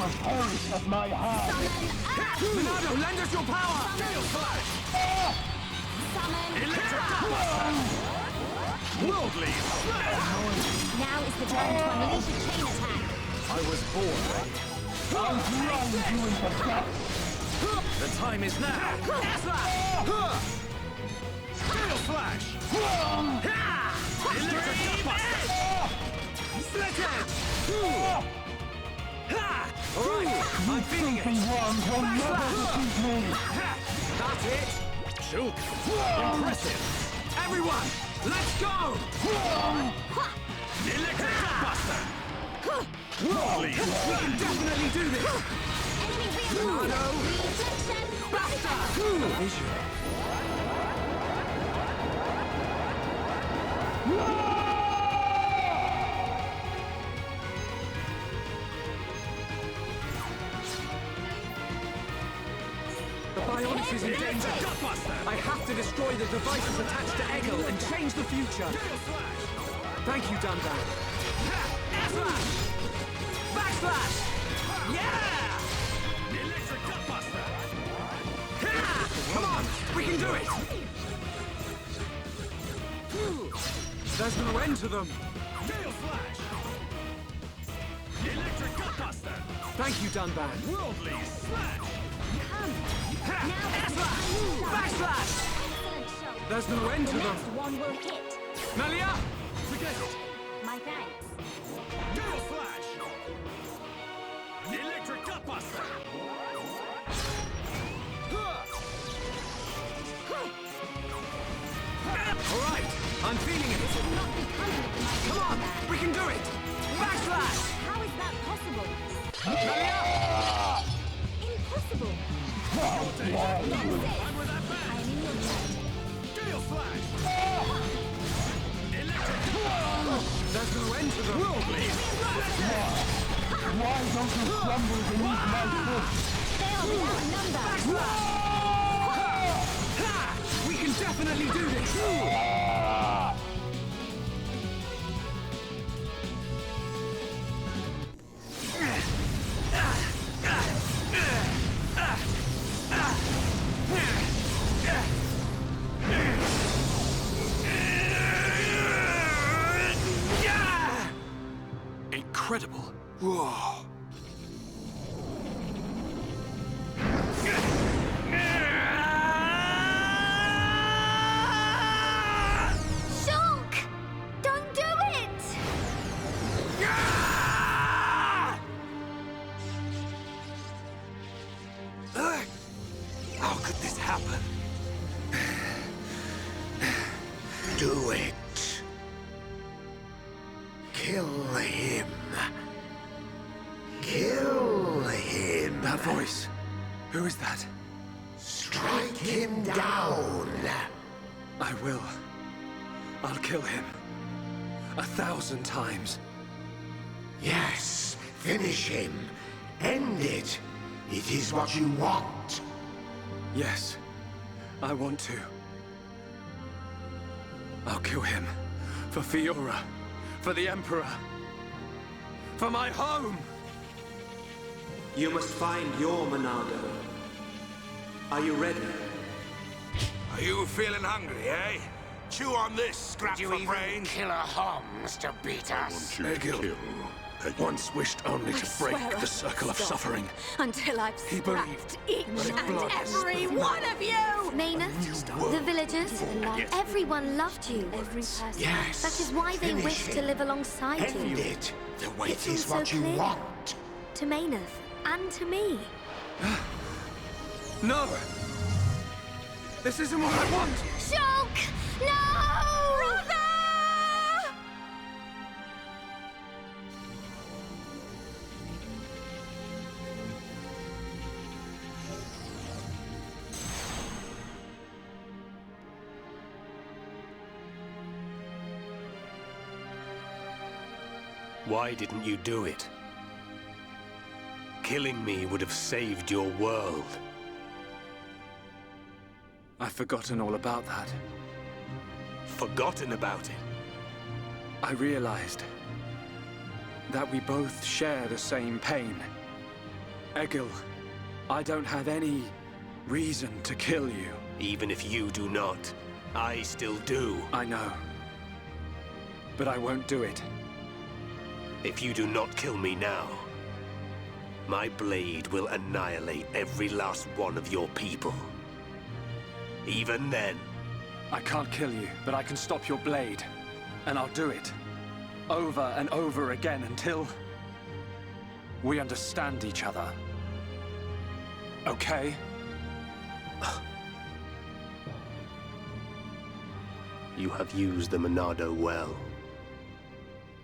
will perish at my hand. Monado, lend us your power! Gale Flash! Electric Buster! Worldly Slash! Now is the time to unleash a chain attack. I was born ready. I'll grind you into dust. The time is now! Gale Flash! Electric Buster! Split Edge! Alright, I'm feeling it! One will never defeat me. That's it! Shulk! Impressive! Everyone, let's go! Electric Buster! Worldly! We can definitely do this! Monado! Buster! Vision! The Bionis is in danger! I have to destroy the devices attached to Eggle and change the future! Thank you, Dunban! Air-slash! Backslash! Yeah! Electric Gutbuster! Come on! We can do it! There's no end to them! Gale Flash! Electric Gutbuster! Thank you, Dunban! Worldly Slash! Backslash! There's no end to them! Next one will hit. Melia! Forget it! My thanks. Gale Flash! Electric Gutbuster! Alright, I'm feeling it! Not becoming of my Come on, we can do it! Backslash! How is that possible? Melia! Impossible. I'm with that I'm band! in your debt. Gale Flash! Electric! There's no end to them! Worldly! Why don't you crumble beneath my foot? They are without number. We can definitely do this! Incredible! Whoa! Shulk! Don't do it! How could this happen? Do it. Kill him. Kill him. That voice. Who is that? Strike him down. I will. I'll kill him. 1,000 times. Yes, finish him. End it. It is what you want. Yes, I want to. I'll kill him. For Fiora. For the Emperor. For my home! You must find your Monado. Are you ready? Are you feeling hungry, eh? Chew on this, scrap for brains. Kill a Homs to beat us? Egil once wished only to break the circle of suffering. Until I've He believed scrapped each that if and blood every one of you! Maynard, the villagers, everyone loved you. Every person. Yes. That is why they finish wish to him. live alongside End you. it. The way It is so what you clear. want. To Maynard and to me. No! This isn't what I want! Shulk! No! Brother! Why didn't you do it? Killing me would have saved your world. I've forgotten all about that. Forgotten about it? I realized that we both share the same pain. Egil, I don't have any reason to kill you. Even if you do not, I still do. I know. But I won't do it. If you do not kill me now, my blade will annihilate every last one of your people. Even then. I can't kill you, but I can stop your blade. And I'll do it. Over and over again until we understand each other. Okay? You have used the Monado well.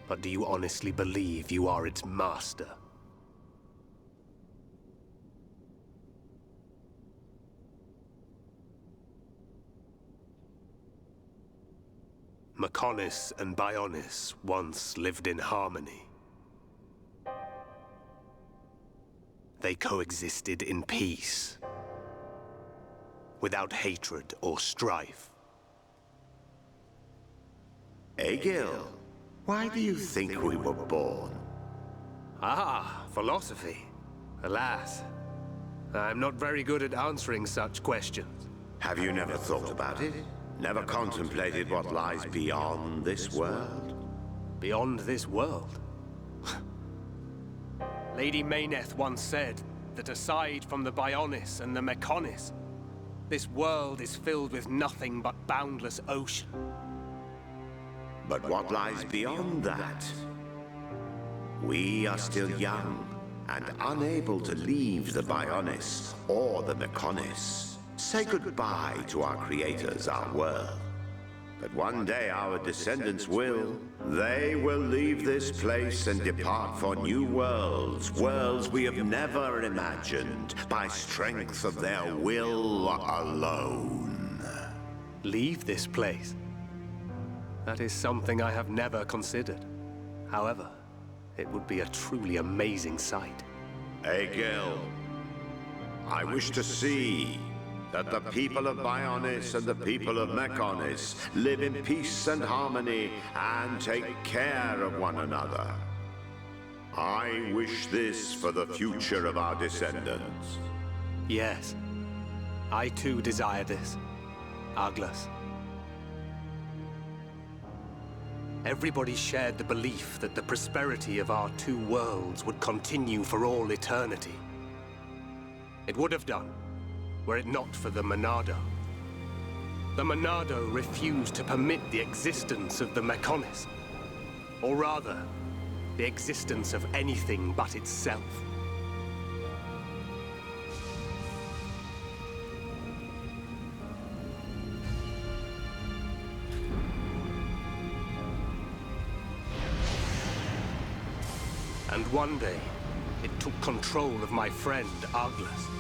But do you honestly believe you are its master? Mechonis and Bionis once lived in harmony. They coexisted in peace, without hatred or strife. Egil, why do you think we were born? Ah, philosophy. Alas, I'm not very good at answering such questions. Have you never thought about it? Never contemplated what lies beyond this world? Beyond this world? Lady Mayneth once said that aside from the Bionis and the Mechonis, this world is filled with nothing but boundless ocean. But what lies beyond that? We are still young and unable to leave the Bionis or the Mechonis. Say goodbye to our creators, our world. But one day our descendants will. They will leave this place and depart for new worlds, worlds we have never imagined, by strength of their will alone. Leave this place? That is something I have never considered. However, it would be a truly amazing sight. Egil, I wish to see that the people of Bionis and the people of Mechonis live in peace and harmony and take care of one another. I wish this for the future of our descendants. Yes, I too desire this, Arglas. Everybody shared the belief that the prosperity of our two worlds would continue for all eternity. It would have done, were it not for the Monado. The Monado refused to permit the existence of the Mechonis. Or rather, the existence of anything but itself. And one day, it took control of my friend, Arglas.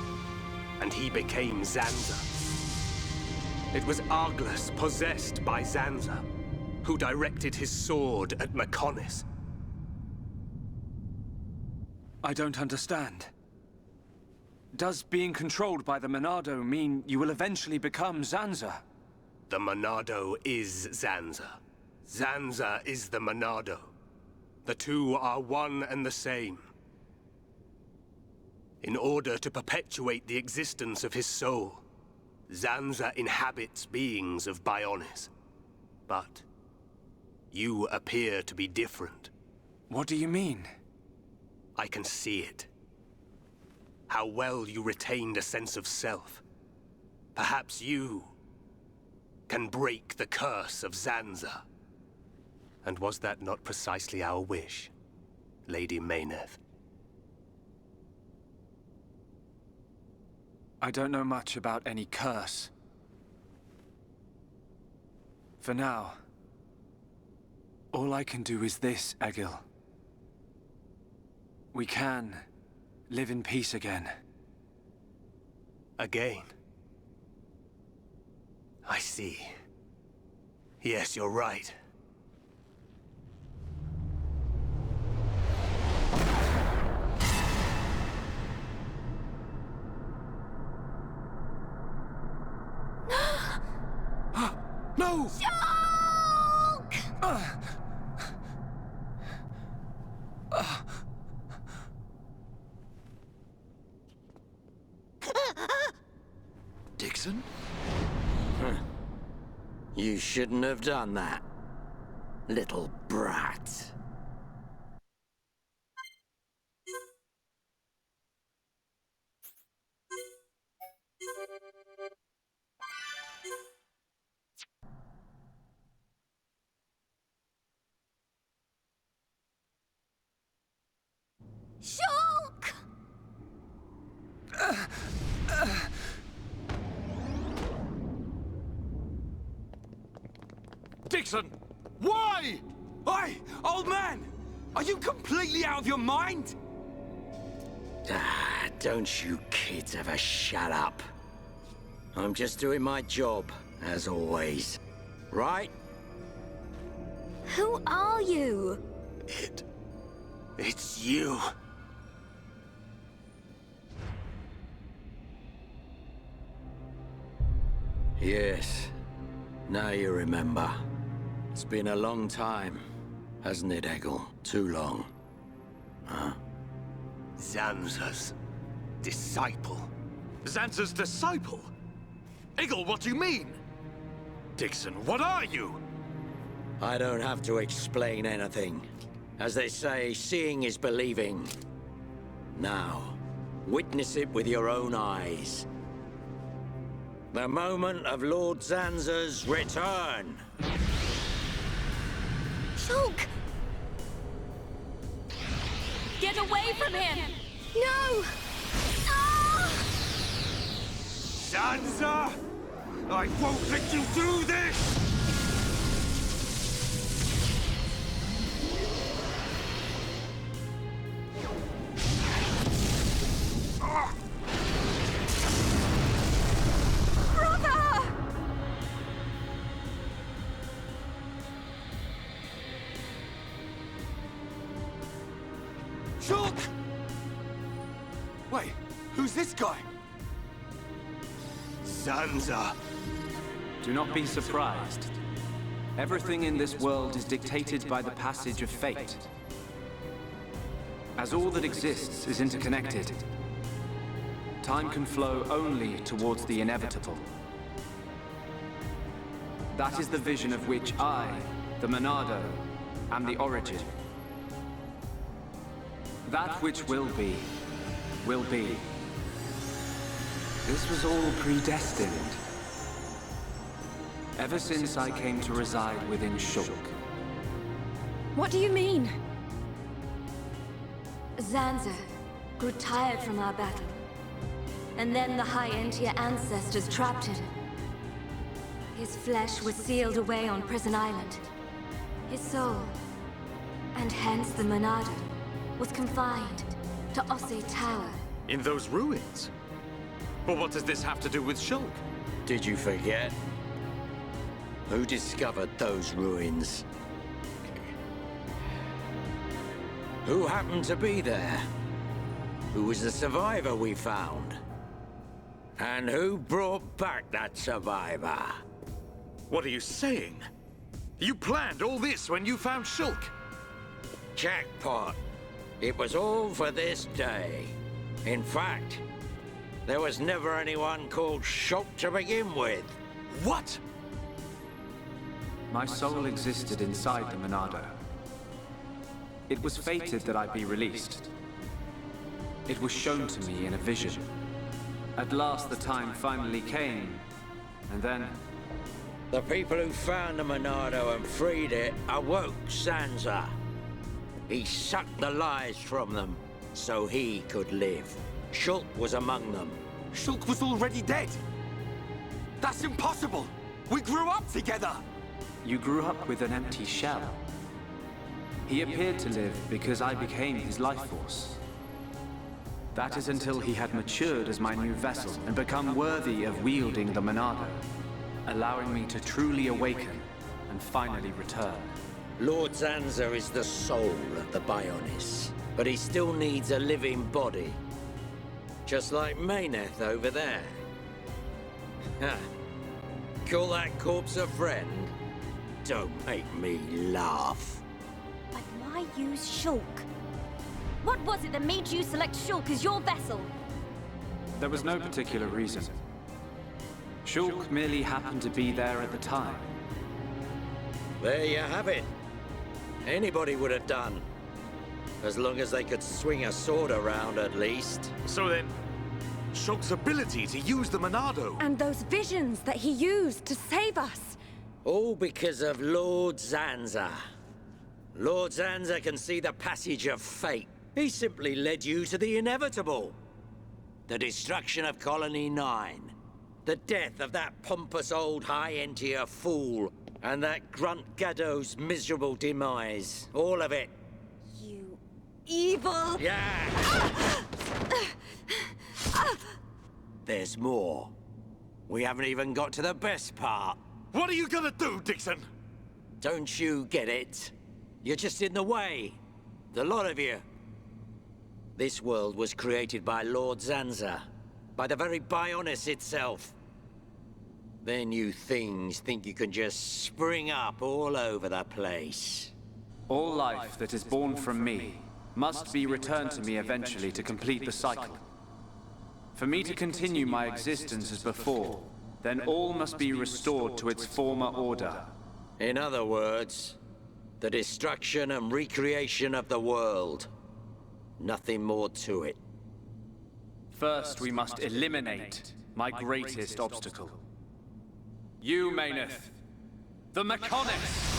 And he became Zanza. It was Arglas, possessed by Zanza, who directed his sword at Mechonis. I don't understand. Does being controlled by the Monado mean you will eventually become Zanza? The Monado is Zanza. Zanza is the Monado. The two are one and the same. In order to perpetuate the existence of his soul, Zanza inhabits beings of Bionis. But you appear to be different. What do you mean? I can see it. How well you retained a sense of self. Perhaps you can break the curse of Zanza. And was that not precisely our wish, Lady Mayneth? I don't know much about any curse. For now, all I can do is this, Egil. We can live in peace again. Again? I see. Yes, you're right. No! Dixon? You shouldn't have done that, little brat. Shulk! Dixon! Why? Oi, old man! Are you completely out of your mind? Don't you kids ever shut up. I'm just doing my job, as always. Right? Who are you? It's you. Yes. Now you remember. It's been a long time, hasn't it, Eggle? Too long. Huh? Zanza's disciple. Zanza's disciple? Eggle, what do you mean? Dixon, what are you? I don't have to explain anything. As they say, seeing is believing. Now, witness it with your own eyes. The moment of Lord Zanza's return. Shulk! Get away from him! No! Ah! Zanza! I won't let you do this! Brother! Shulk! Wait, who's this guy? Zanza. Do not be surprised. Everything in this world is dictated by the passage of fate. As all that exists is interconnected, time can flow only towards the inevitable. That is the vision of which I, the Monado, am the origin. That which will be, will be. This was all predestined. Ever since I came to reside within Shulk. What do you mean? Zanza grew tired from our battle. And then the High Entier ancestors trapped him. His flesh was sealed away on Prison Island. His soul, and hence the Monado, was confined to Osse Tower. In those ruins? But what does this have to do with Shulk? Did you forget? Who discovered those ruins? Who happened to be there? Who was the survivor we found? And who brought back that survivor? What are you saying? You planned all this when you found Shulk? Jackpot. It was all for this day. In fact, there was never anyone called Shulk to begin with. What? My soul existed inside the Monado. It was fated that I be released. It was shown to me in a vision. At last the time finally came, and then... The people who found the Monado and freed it awoke Zanza. He sucked the lives from them, so he could live. Shulk was among them. Shulk was already dead! That's impossible! We grew up together! You grew up with an empty shell. He appeared to live because I became his life force. That is until he had matured as my new vessel and become worthy of wielding the Monado, allowing me to truly awaken and finally return. Lord Zanza is the soul of the Bionis, but he still needs a living body. Just like Mayneth over there. Ha! Call that corpse a friend? Don't make me laugh. But why use Shulk? What was it that made you select Shulk as your vessel? There was no particular reason. Shulk merely happened to be there at the time. There you have it. Anybody would have done. As long as they could swing a sword around, at least. So then, Shulk's ability to use the Monado. And those visions that he used to save us. All because of Lord Zanza. Lord Zanza can see the passage of fate. He simply led you to the inevitable. The destruction of Colony 9. The death of that pompous old high-entier fool. And that grunt Gaddo's miserable demise. All of it. You evil... Yeah! There's more. We haven't even got to the best part. What are you gonna do, Dixon? Don't you get it? You're just in the way. The lot of you. This world was created by Lord Zanza. By the very Bionis itself. Then you things think you can just spring up all over the place. All life that is born from me must be returned to me eventually to complete the cycle. For me to continue my existence as before, then all must be restored to its former order. In other words, the destruction and recreation of the world. Nothing more to it. First, we must eliminate my greatest obstacle. You, Mayneth, the Mechonis!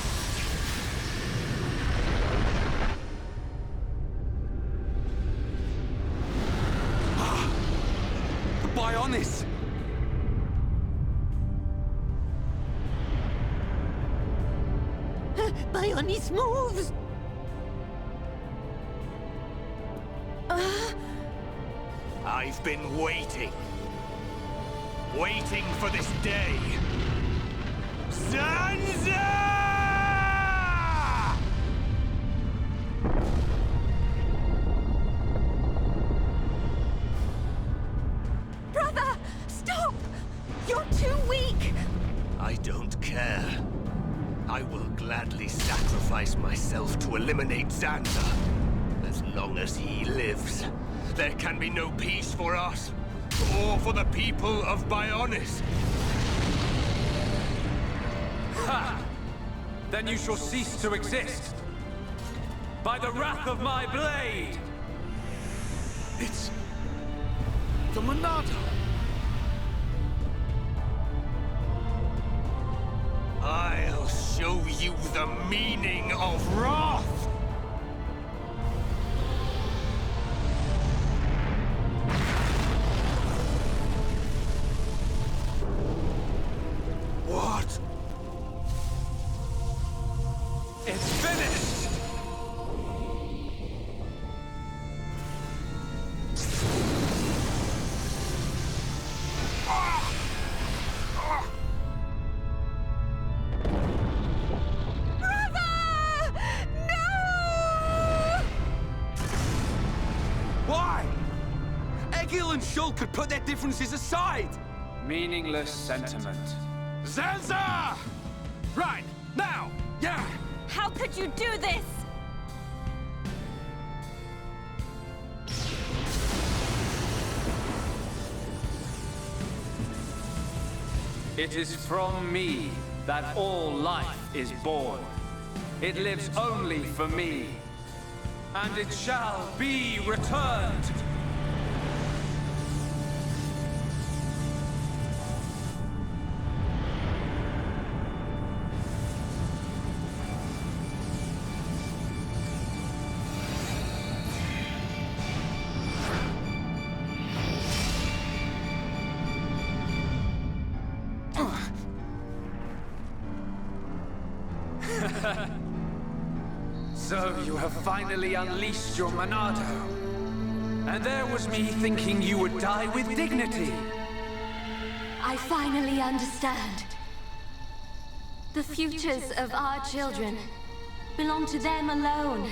The Bionis! Bionis moves! I've been waiting. Waiting for this day. Zanza! Brother! Stop! You're too weak! I don't care. I will gladly sacrifice myself to eliminate Zanza. As long as he lives, there can be no peace for us, or for the people of Bionis. Ha! Then you shall cease to exist. By the wrath of my blade! It's... the Monado! I'll show you the meaning of wrath! What? It's finished! Why? Egil and Shulk could put their differences aside! Meaningless sentiment. Zanza! Right, now! Yeah! How could you do this? It is from me that all life is born. It lives only for me. And it shall be returned. So you have finally unleashed your Monado. And there was me thinking you would die with dignity. I finally understand. The futures of our children belong to them alone.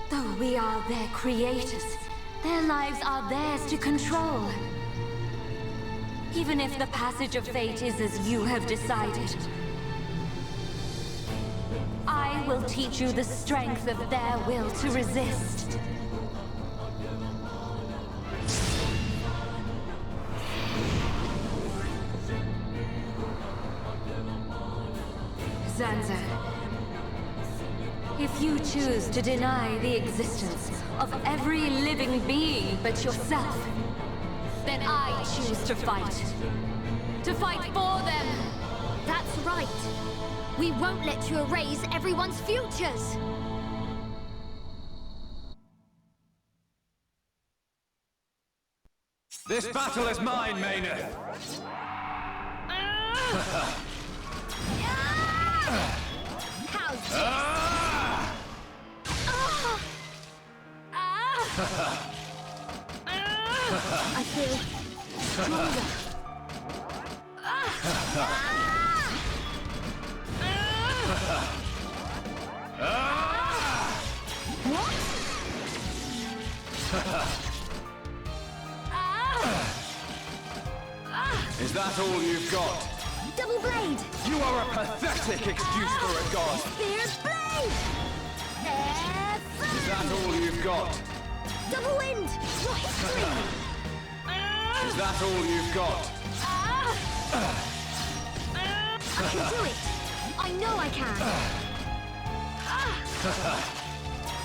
Though we are their creators, their lives are theirs to control. Even if the passage of fate is as you have decided, I will teach you the strength of their will to resist. Zanza. If you choose to deny the existence of every living being but yourself, then I choose to fight. To fight for them! That's right. We won't let you erase everyone's futures. This battle is mine, Maynard. How's this? I feel stronger. What? Is that all you've got? Double blade! You are a pathetic excuse for a god! Fierce blade! Is that all you've got? Double wind! Your history! Is that all you've got? I can do it! I know I can!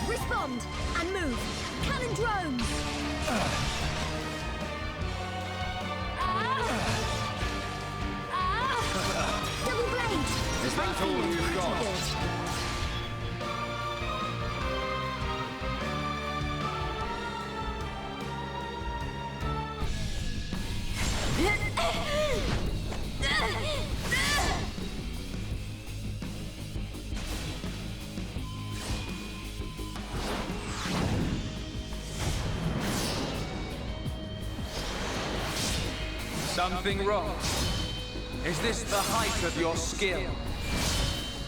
Respond and move! Cannon drones! Double blade! Is that all you've got? Something wrong? Is this the height of your skill?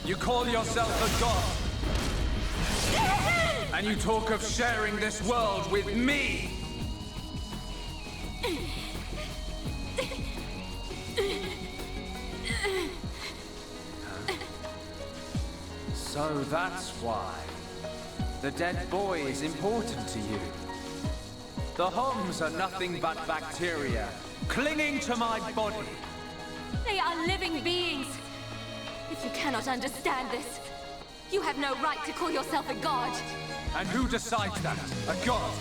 You call yourself a god? And you talk of sharing this world with me? So that's why. The dead boy is important to you. The Homs are nothing but bacteria, clinging to my body. They are living beings. If you cannot understand this, you have no right to call yourself a god. And who decides that? A god?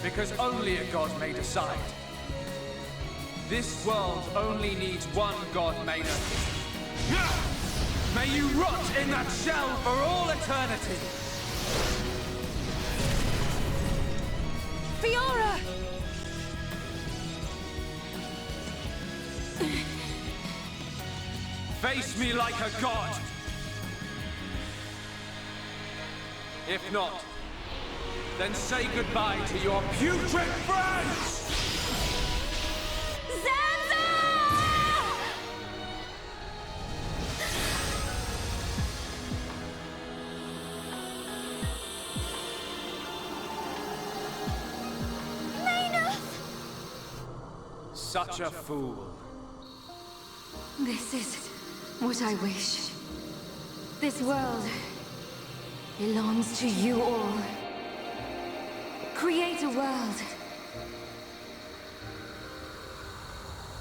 Because only a god may decide. This world only needs one god, Maynard. May you rot in that shell for all eternity! Fiora! Face me like a god! If not, then say goodbye to your putrid friends! Such a fool. This is what I wish. This world belongs to you all. Create a world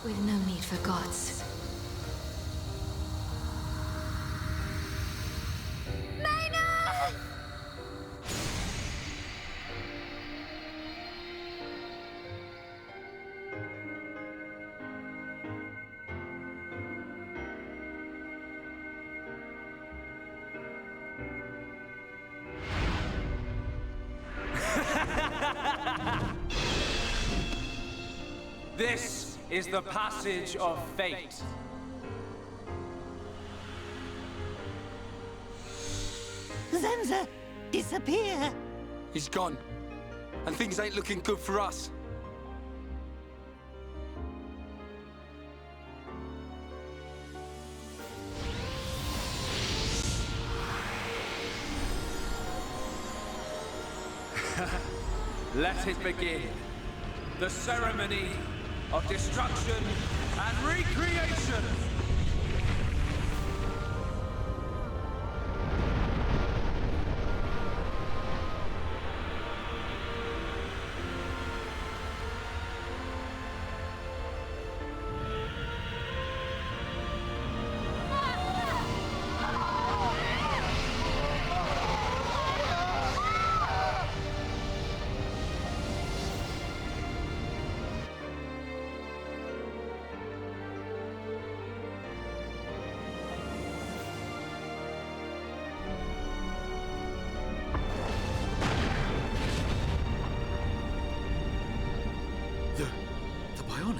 with no need for gods. This is the passage of fate. Zanza, disappear! He's gone. And things ain't looking good for us. Let it begin. The ceremony of destruction and recreation!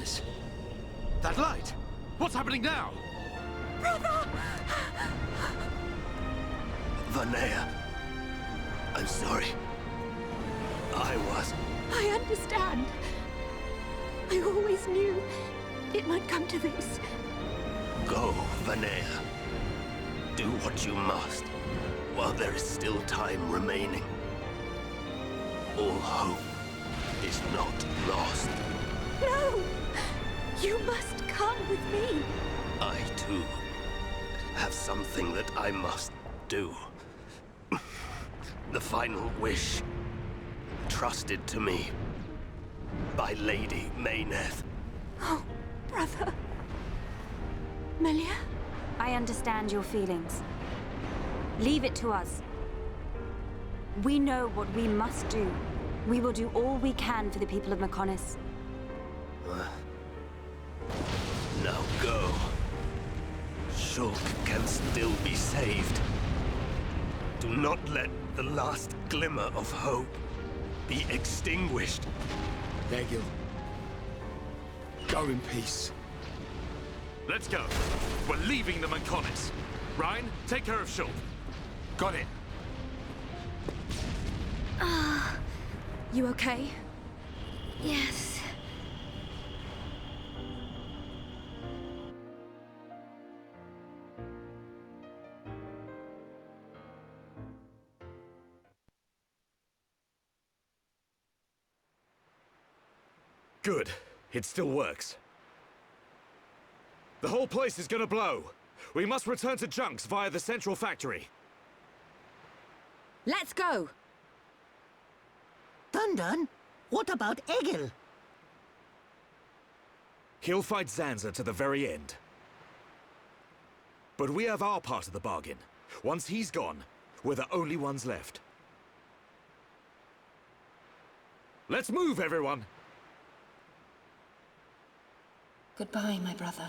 Bionis. That light! What's happening now? Brother! Vanea. I'm sorry. I was... I understand. I always knew it might come to this. Go, Vanea. Do what you must, while there is still time remaining. All hope is not lost. No! You must come with me. I, too, have something that I must do. The final wish, trusted to me by Lady Mayneth. Oh, brother. Melia? I understand your feelings. Leave it to us. We know what we must do. We will do all we can for the people of Mechonis. Now go. Shulk can still be saved. Do not let the last glimmer of hope be extinguished. Egil. Go in peace. Let's go. We're leaving the Mechonis. Ryan, take care of Shulk. Got it. You okay? Yes. Good. It still works. The whole place is gonna blow. We must return to Junks via the central factory. Let's go! Dun, what about Egil? He'll fight Zanza to the very end. But we have our part of the bargain. Once he's gone, we're the only ones left. Let's move, everyone! Goodbye, my brother.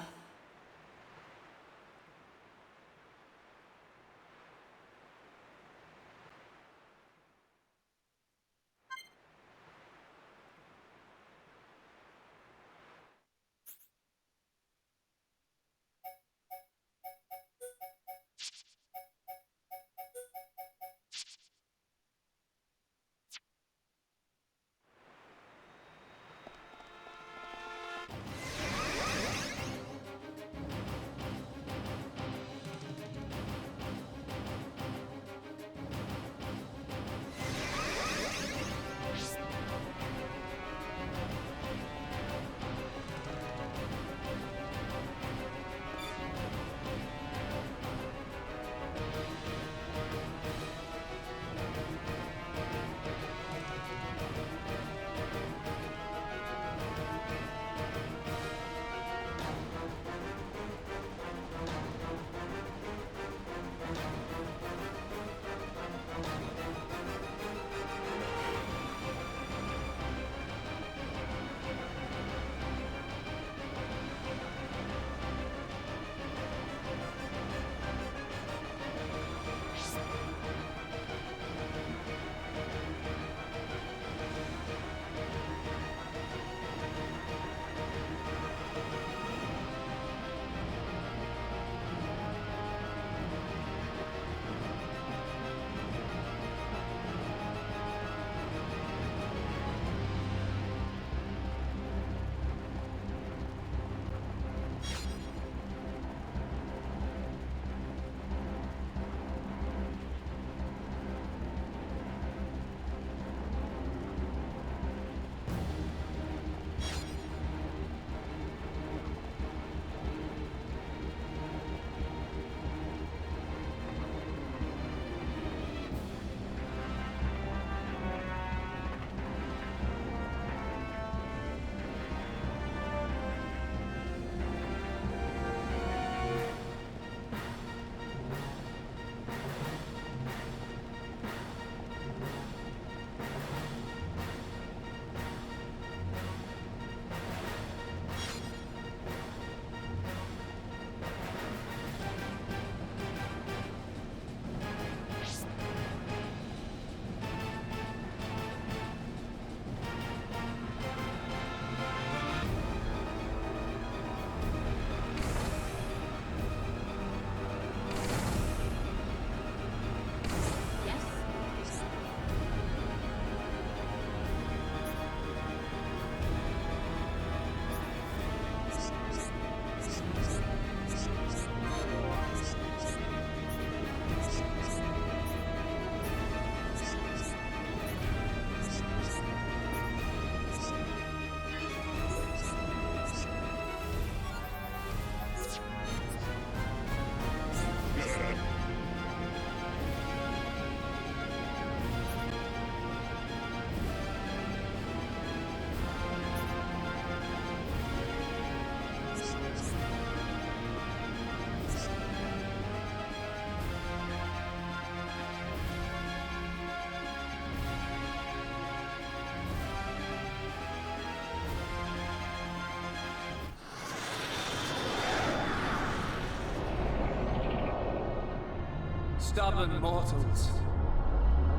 stubborn mortals.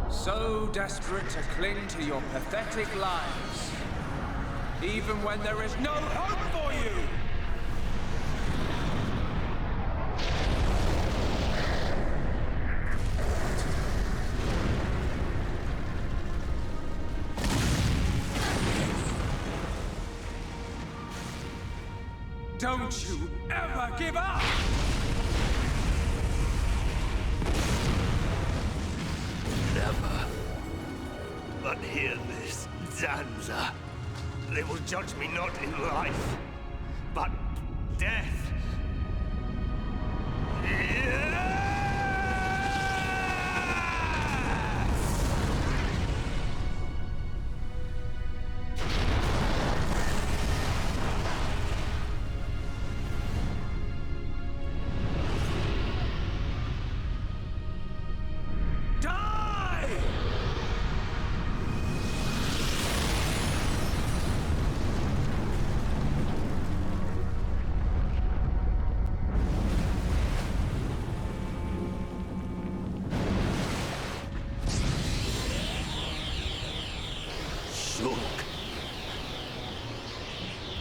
So desperate to cling to your pathetic lives, even when there is no hope for you! Don't you ever give up! Never. But hear this, Zanza. They will judge me not in life, but death.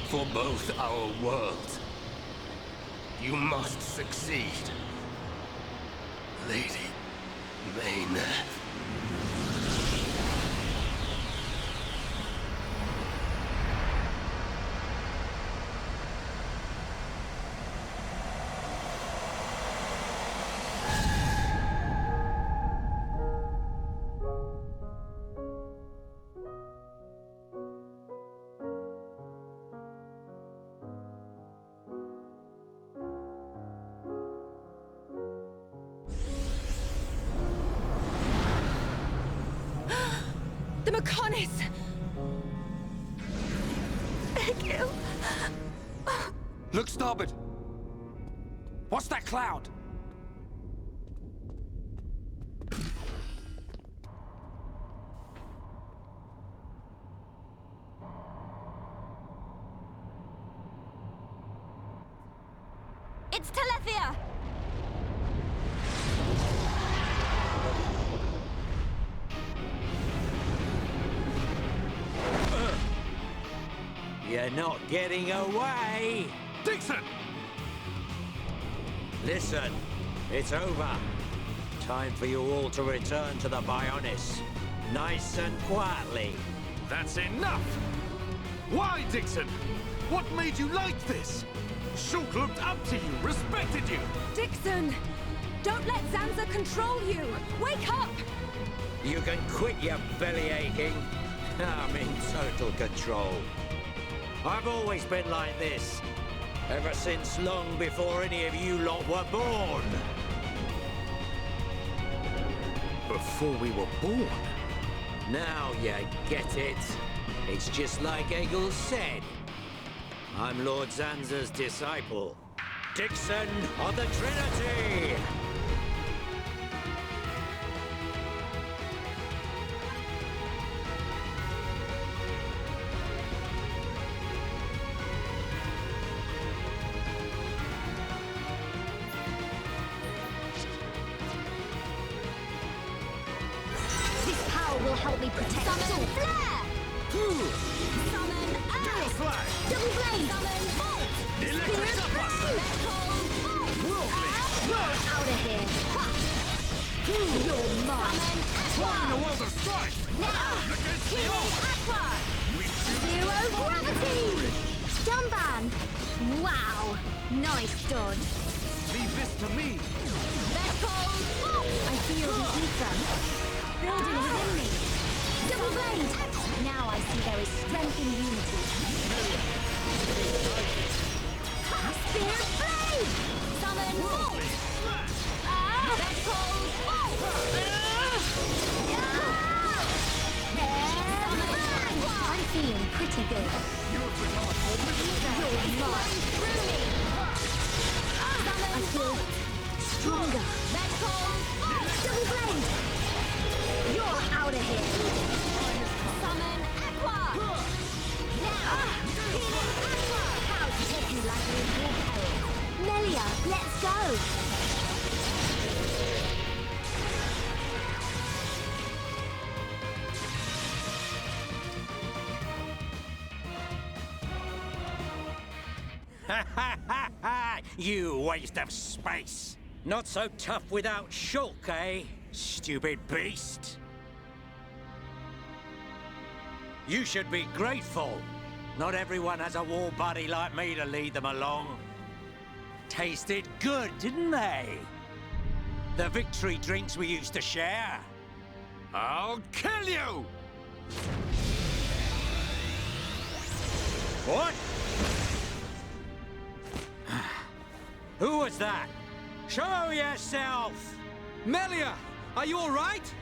For both our worlds, you must succeed, Lady Mayneth. The Mechonis! Egil! Look starboard! What's that cloud? It's Telethia! You're not getting away! Dixon! Listen, it's over. Time for you all to return to the Bionis. Nice and quietly. That's enough! Why, Dixon? What made you like this? Shulk looked up to you, respected you! Dixon! Don't let Zanza control you! Wake up! You can quit your belly aching. I'm in total control. I've always been like this. Ever since long before any of you lot were born. Before we were born? Now you get it. It's just like Egil said. I'm Lord Zanza's disciple. Dixon of the Trinity! This power will help me protect. Summon Flare! Summon Earth! Flash! Double Blade! Summon Bolt! Electric Spirit Buster! Bolt! You're out of here! You're mine! Flying the world of strife! Now! Against the Healing old! Aqua! Zero Gravity! Dumban! Wow! Nice dodge! Leave this to me! Cold Bolt! I feel the ether building within me. Double Blade! Now I see there is strength in unity. Spirit Blade! Summon Bolt! Cold Bolt! I'm feeling pretty good. You're mine through me! I feel stronger. Double Blade! You're out of here! Summon Aqua! Now! Healing Aqua! How to take you like you will. Melia, let's go! You waste of space. Not so tough without Shulk, eh? Stupid beast. You should be grateful. Not everyone has a war buddy like me to lead them along. Tasted good, didn't they? The victory drinks we used to share. I'll kill you! What? Who was that? Show yourself! Melia, are you all right?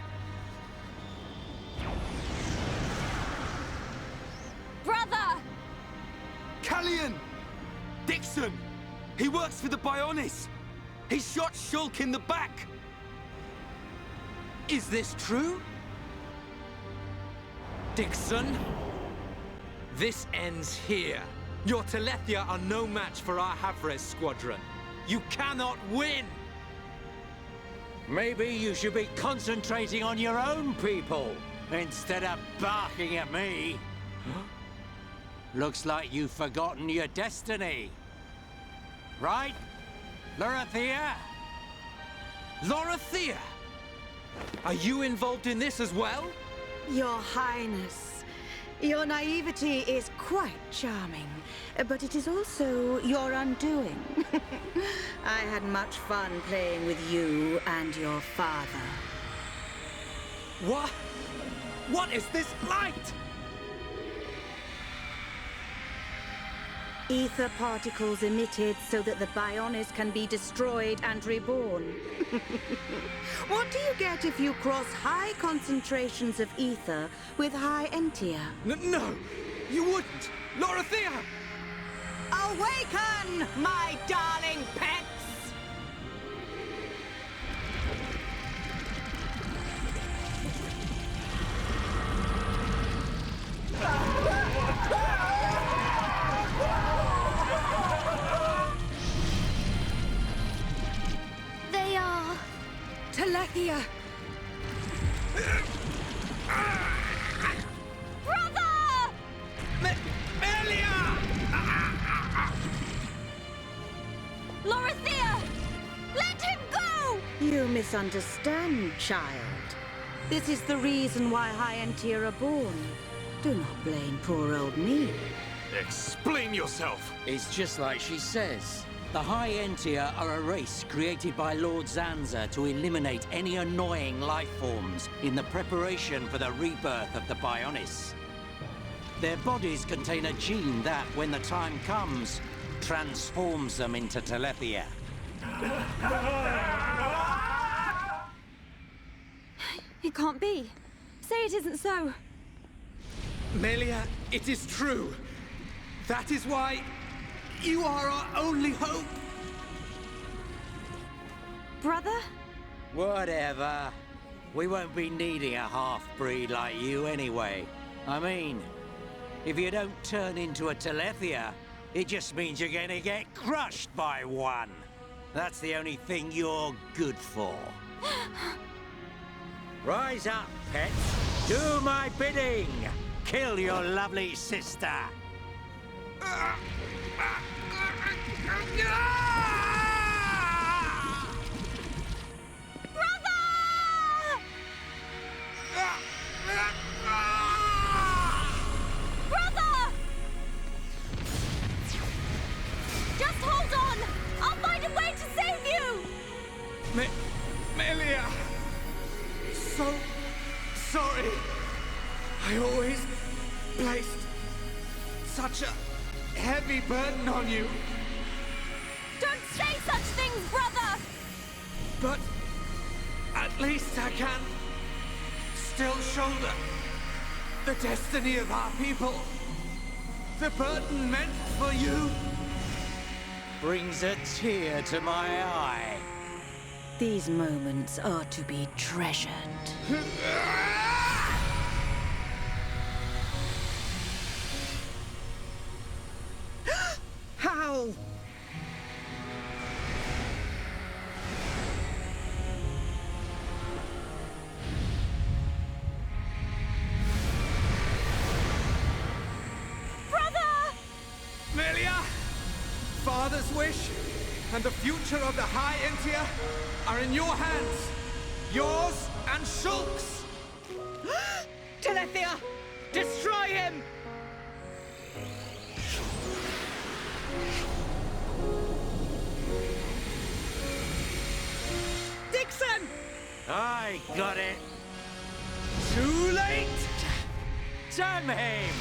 Brother! Callian! Dixon! He works for the Bionis! He shot Shulk in the back! Is this true? Dixon? This ends here. Your Telethia are no match for our Havres squadron. You cannot win! Maybe you should be concentrating on your own people, instead of barking at me. Looks like you've forgotten your destiny. Right? Lorithia? Lorithia! Are you involved in this as well? Your Highness, your naivety is quite charming, but it is also your undoing. I had much fun playing with you and your father. What? What is this light? Ether particles emitted so that the Bionis can be destroyed and reborn. What do you get if you cross high concentrations of ether with high entia? No, you wouldn't! Lorithia! Awaken, my darling pets! They are... Telethia! Brother! Melia! Lorithia! Let him go! You misunderstand, child. This is the reason why high entia are born. Do not blame poor old me. Explain yourself! It's just like she says. The High Entia are a race created by Lord Zanza to eliminate any annoying life forms in the preparation for the rebirth of the Bionis. Their bodies contain a gene that, when the time comes, transforms them into Telethia. It can't be. Say it isn't so. Melia, it is true. That is why you are our only hope. Brother? Whatever. We won't be needing a half-breed like you anyway. I mean, if you don't turn into a Telethia, it just means you're gonna get crushed by one. That's the only thing you're good for. Rise up, pets. Do my bidding. Kill your lovely sister. Brother! Just hold on! I'll find a way to save you! Melia! So sorry. I always placed such a heavy burden on you. Don't say such things, brother! But at least I can still shoulder the destiny of our people. The burden meant for you brings a tear to my eye. These moments are to be treasured. How? Melia! father's wish and the future of the High Entia are in your hands. Yours and Shulk's. Telethia! Destroy him! Dixon! I got it. Too late! Damn him!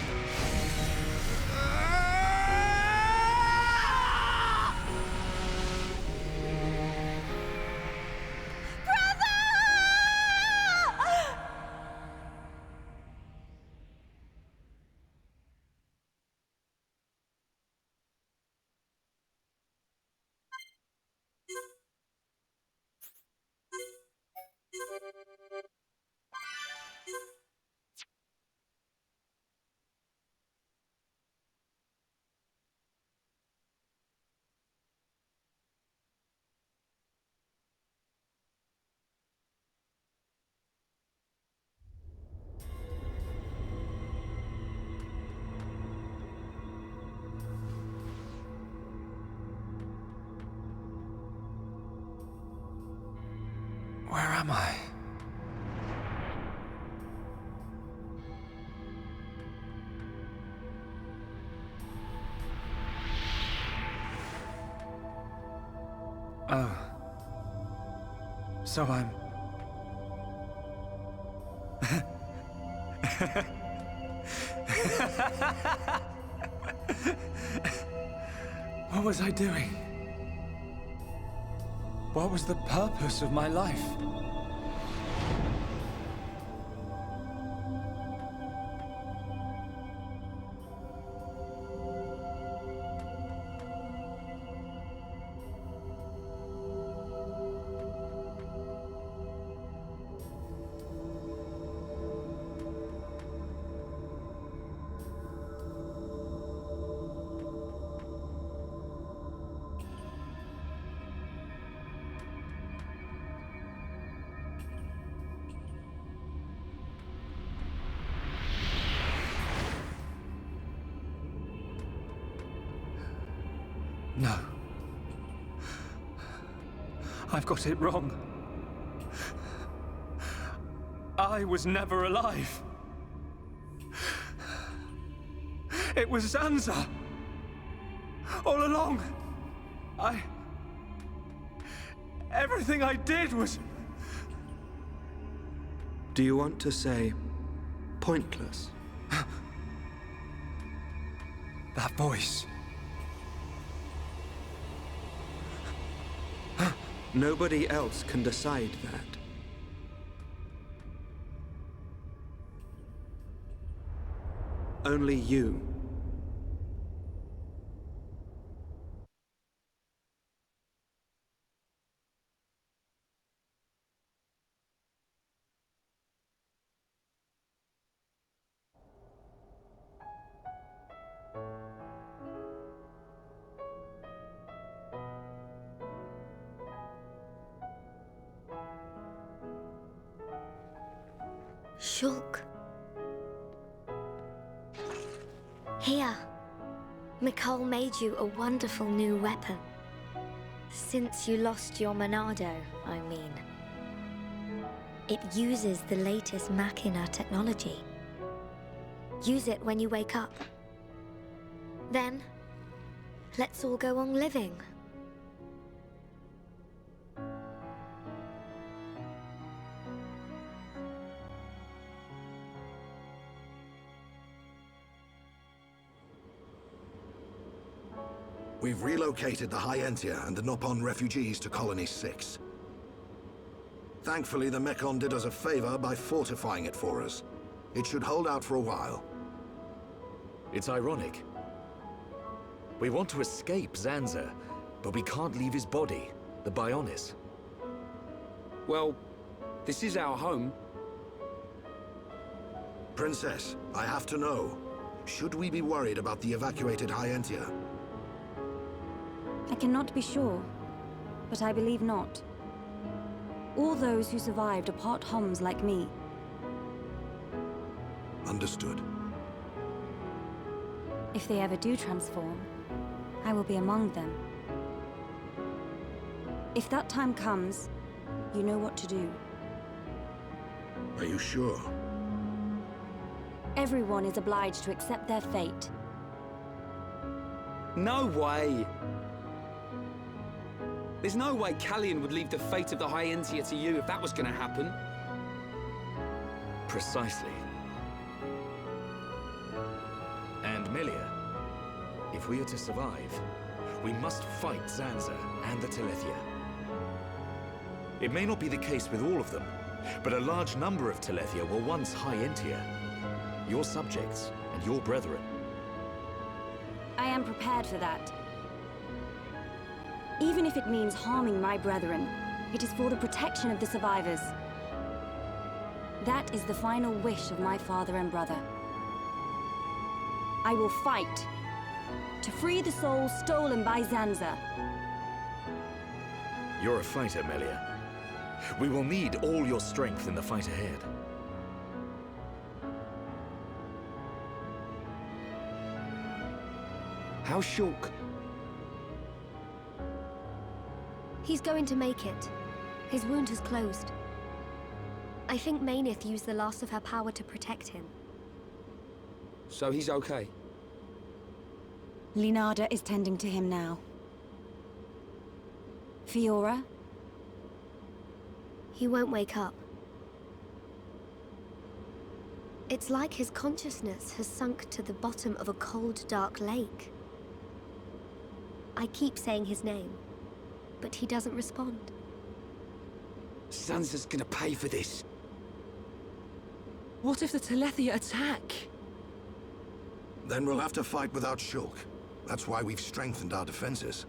Where am I? Oh. So I'm... What was I doing? What was the purpose of my life? No. I've got it wrong. I was never alive. It was Zanza. All along. Everything I did was... Do you want to say pointless? That voice. Nobody else can decide that. Only you. Shulk. Here. Mikol made you a wonderful new weapon. Since you lost your Monado, I mean. It uses the latest Machina technology. Use it when you wake up. Then, let's all go on living. We've relocated the High Entia and the Nopon refugees to Colony 6. Thankfully, the Mechon did us a favor by fortifying it for us. It should hold out for a while. It's ironic. We want to escape Zanza, but we can't leave his body, the Bionis. Well, this is our home. Princess, I have to know. Should we be worried about the evacuated High Entia? I cannot be sure, but I believe not. All those who survived are part Homs like me. Understood. If they ever do transform, I will be among them. If that time comes, you know what to do. Are you sure? Everyone is obliged to accept their fate. No way! There's no way Callian would leave the fate of the High Entia to you if that was gonna happen. Precisely. And Melia, if we are to survive, we must fight Zanza and the Telethia. It may not be the case with all of them, but a large number of Telethia were once High Entia, your subjects and your brethren. I am prepared for that. Even if it means harming my brethren, it is for the protection of the survivors. That is the final wish of my father and brother. I will fight to free the soul stolen by Zanza. You're a fighter, Melia. We will need all your strength in the fight ahead. How's Shulk? He's going to make it. His wound has closed. I think Mainith used the last of her power to protect him. So he's okay? Linada is tending to him now. Fiora? He won't wake up. It's like his consciousness has sunk to the bottom of a cold, dark lake. I keep saying his name, but he doesn't respond. Zanza's gonna pay for this. What if the Telethia attack? Then we'll have to fight without Shulk. That's why we've strengthened our defenses.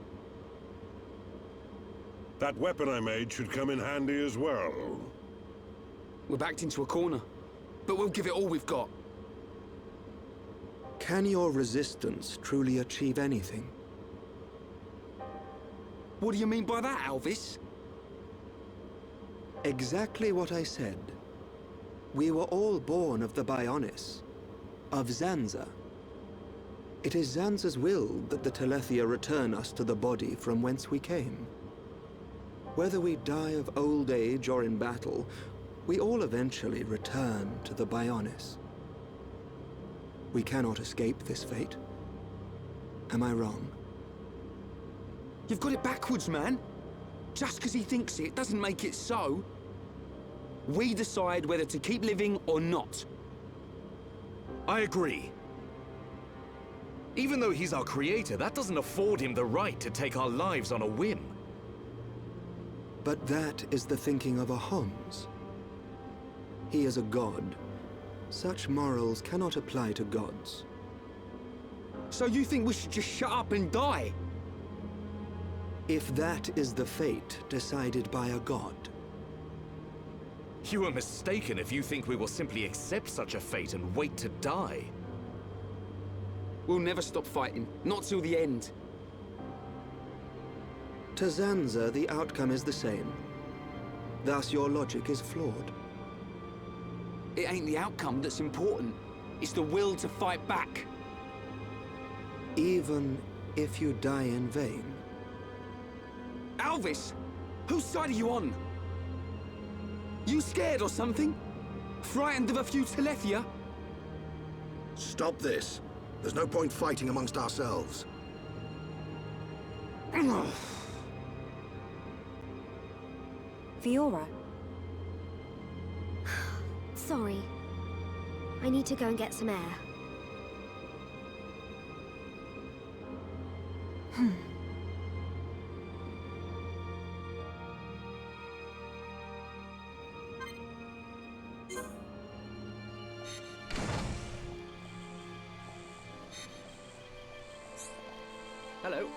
That weapon I made should come in handy as well. We're backed into a corner, but we'll give it all we've got. Can your resistance truly achieve anything? What do you mean by that, Alvis? Exactly what I said. We were all born of the Bionis, of Zanza. It is Zanza's will that the Telethia return us to the body from whence we came. Whether we die of old age or in battle, we all eventually return to the Bionis. We cannot escape this fate. Am I wrong? You've got it backwards, man. Just because he thinks it doesn't make it so. We decide whether to keep living or not. I agree. Even though he's our creator, that doesn't afford him the right to take our lives on a whim. But that is the thinking of a Homs. He is a god. Such morals cannot apply to gods. So you think we should just shut up and die? If that is the fate decided by a god. You are mistaken if you think we will simply accept such a fate and wait to die. We'll never stop fighting, not till the end. To Zanza, the outcome is the same. Thus, your logic is flawed. It ain't the outcome that's important. It's the will to fight back. Even if you die in vain. Alvis, whose side are you on? You scared or something? Frightened of a few Telethia? Stop this. There's no point fighting amongst ourselves. Fiora? Sorry. I need to go and get some air. Hello.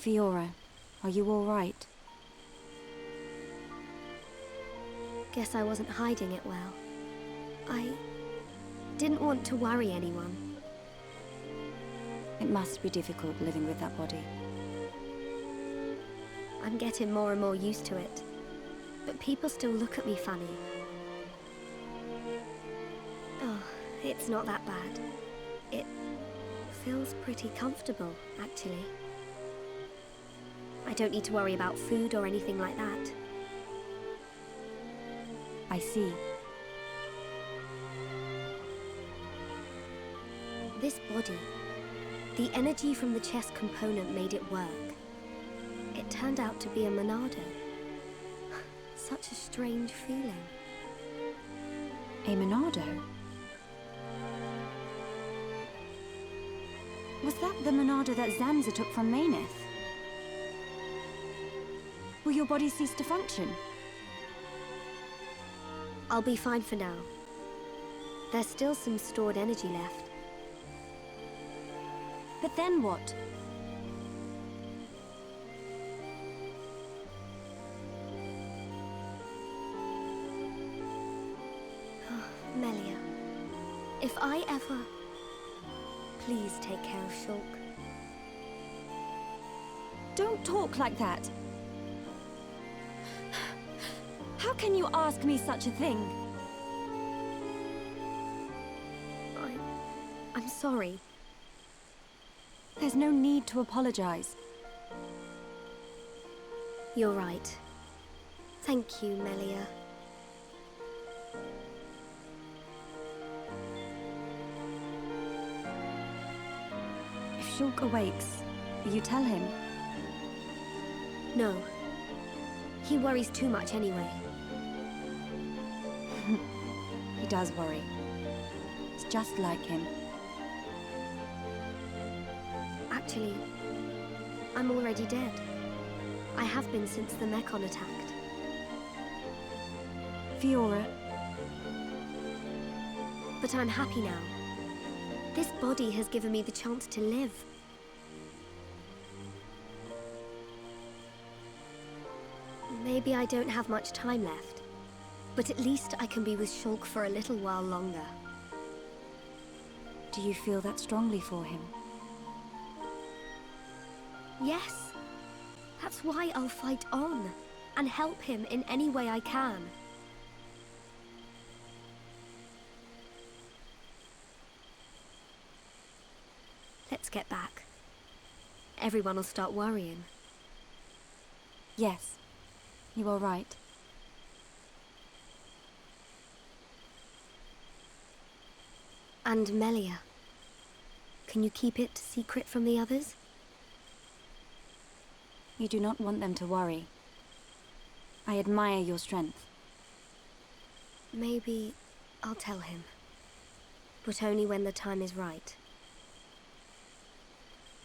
Fiora, are you all right? Guess I wasn't hiding it well. I didn't want to worry anyone. It must be difficult living with that body. I'm getting more and more used to it. But people still look at me funny. Oh, it's not that bad. It feels pretty comfortable, actually. I don't need to worry about food or anything like that. I see. This body, the energy from the chest component made it work. It turned out to be a Monado. Such a strange feeling. A Monado? Was that the Monado that Zanza took from Mayneth? Will your body cease to function? I'll be fine for now. There's still some stored energy left. But then what? Melia, if I ever... Please take care of Shulk. Don't talk like that. How can you ask me such a thing? I'm sorry. There's no need to apologize. You're right. Thank you, Melia. If Shulk awakes, will you tell him? No. He worries too much anyway. He does worry. It's just like him. Actually, I'm already dead. I have been since the Mechon attacked. Fiora. But I'm happy now. This body has given me the chance to live. Maybe I don't have much time left, but at least I can be with Shulk for a little while longer. Do you feel that strongly for him? Yes. That's why I'll fight on, and help him in any way I can. Let's get back. Everyone will start worrying. Yes, you are right. And Melia. Can you keep it secret from the others? You do not want them to worry. I admire your strength. Maybe I'll tell him. But only when the time is right.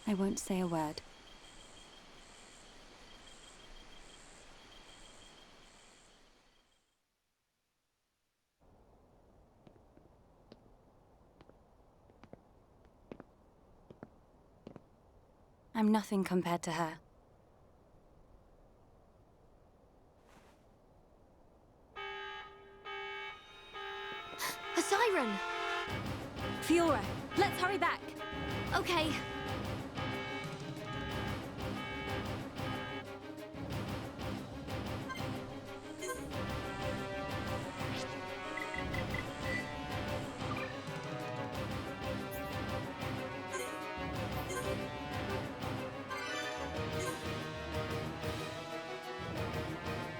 I won't say a word. I'm nothing compared to her. A siren! Fiora, let's hurry back! Okay.